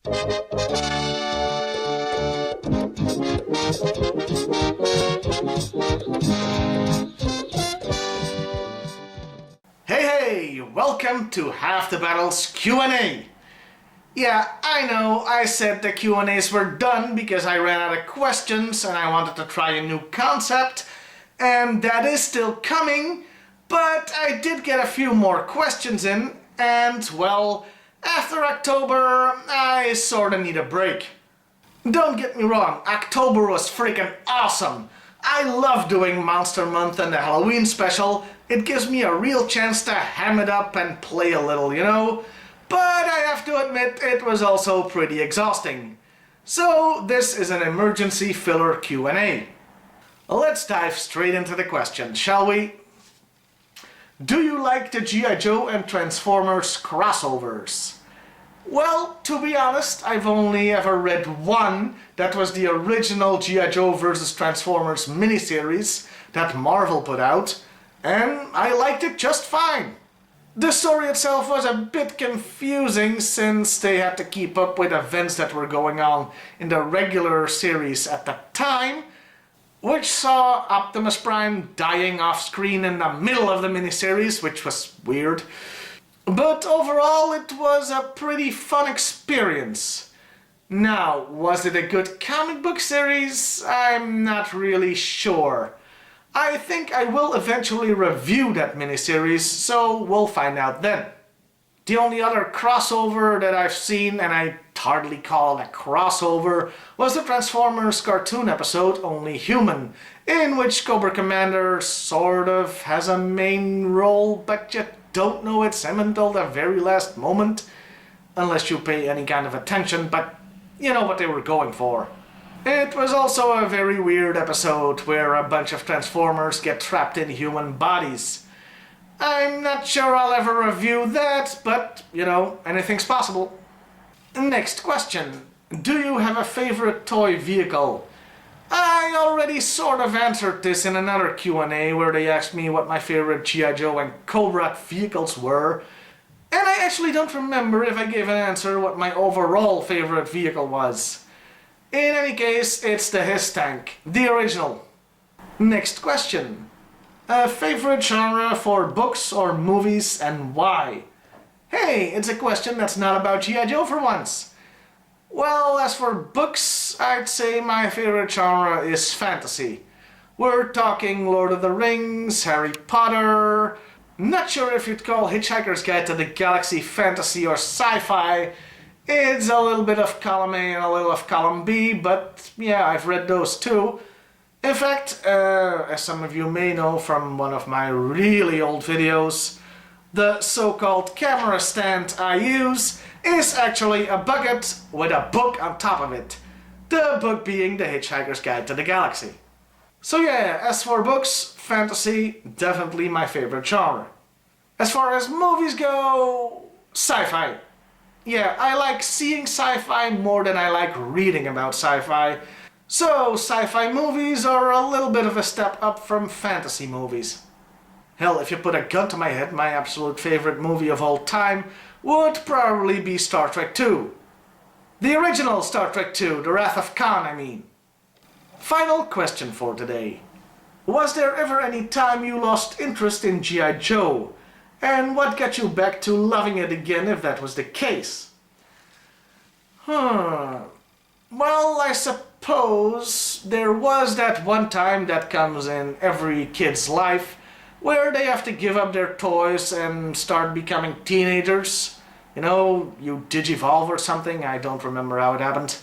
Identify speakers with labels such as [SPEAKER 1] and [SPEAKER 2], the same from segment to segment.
[SPEAKER 1] Hey, welcome to Half the Battle's Q&A. Yeah, I know, I said the Q&As were done because I ran out of questions and I wanted to try a new concept, and that is still coming, but I did get a few more questions in, and well, after October, I sorta need a break. Don't get me wrong, October was freaking awesome. I love doing Monster Month and the Halloween special. It gives me a real chance to ham it up and play a little, you know? But I have to admit, it was also pretty exhausting. So this is an emergency filler Q&A. Let's dive straight into the questions, shall we? Do you like the G.I.Joe and Transformers crossovers? Well, to be honest, I've only ever read one. That was the original G.I. Joe vs. Transformers miniseries that Marvel put out, and I liked it just fine. The story itself was a bit confusing since they had to keep up with events that were going on in the regular series at the time, which saw Optimus Prime dying off screen in the middle of the miniseries, which was weird. But overall, it was a pretty fun experience. Now, was it a good comic book series? I'm not really sure. I think I will eventually review that miniseries, so we'll find out then. The only other crossover that I've seen, and I hardly call it a crossover, was the Transformers cartoon episode Only Human, in which Cobra Commander sort of has a main role, but you don't know it's him until the very last moment, unless you pay any kind of attention, but you know what they were going for. It was also a very weird episode where a bunch of Transformers get trapped in human bodies. I'm not sure I'll ever review that, but, you know, anything's possible. Next question. Do you have a favorite toy vehicle? I already sort of answered this in another Q&A where they asked me what my favorite G.I. Joe and Cobra vehicles were, and I actually don't remember if I gave an answer what my overall favorite vehicle was. In any case, it's the Hiss Tank, the original. Next question. A favorite genre for books or movies and why? Hey, it's a question that's not about G.I. Joe for once. Well, as for books, I'd say my favorite genre is fantasy. We're talking Lord of the Rings, Harry Potter. Not sure if you'd call Hitchhiker's Guide to the Galaxy fantasy or sci-fi. It's a little bit of column A and a little of column B, but yeah, I've read those too. In fact, as some of you may know from one of my really old videos, the so-called camera stand I use is actually a bucket with a book on top of it. The book being The Hitchhiker's Guide to the Galaxy. So yeah, as for books, fantasy, definitely my favorite genre. As far as movies go, sci-fi. Yeah, I like seeing sci-fi more than I like reading about sci-fi. So, sci-fi movies are a little bit of a step up from fantasy movies. Hell, if you put a gun to my head, my absolute favorite movie of all time would probably be Star Trek II. The original Star Trek II, The Wrath of Khan, I mean. Final question for today. Was there ever any time you lost interest in G.I. Joe? And what got you back to loving it again if that was the case? Well, I suppose there was that one time that comes in every kid's life where they have to give up their toys and start becoming teenagers. You know, you digivolve or something, I don't remember how it happened.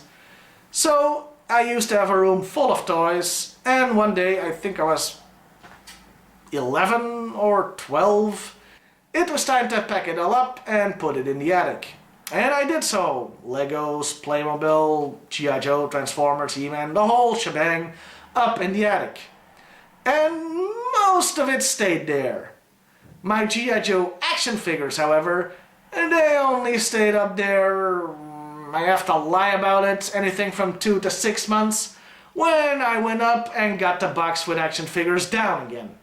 [SPEAKER 1] So, I used to have a room full of toys, and one day, I think I was 11 or 12, it was time to pack it all up and put it in the attic. And I did so. Legos, Playmobil, G.I. Joe, Transformers, He-Man, the whole shebang up in the attic. And most of it stayed there. My G.I. Joe action figures, however, they only stayed up there, I have to lie about it, anything from 2 to 6 months, when I went up and got the box with action figures down again.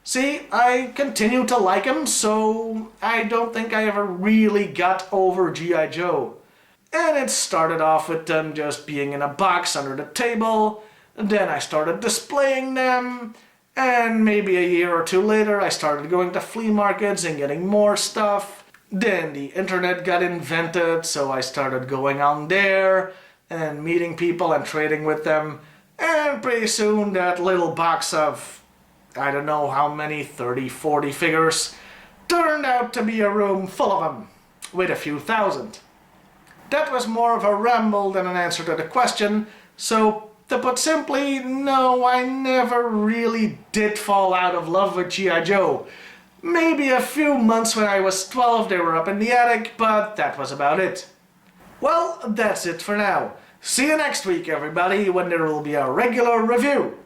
[SPEAKER 1] See, I continue to like him, so I don't think I ever really got over G.I. Joe. And it started off with them just being in a box under the table. Then I started displaying them. And maybe a year or two later I started going to flea markets and getting more stuff. Then the internet got invented, so I started going on there and meeting people and trading with them. And pretty soon that little box of, I don't know how many, 30, 40 figures, turned out to be a room full of them, with a few thousand. That was more of a ramble than an answer to the question, so to put simply, no, I never really did fall out of love with G.I. Joe. Maybe a few months when I was 12 they were up in the attic, but that was about it. Well, that's it for now. See you next week, everybody, when there will be a regular review.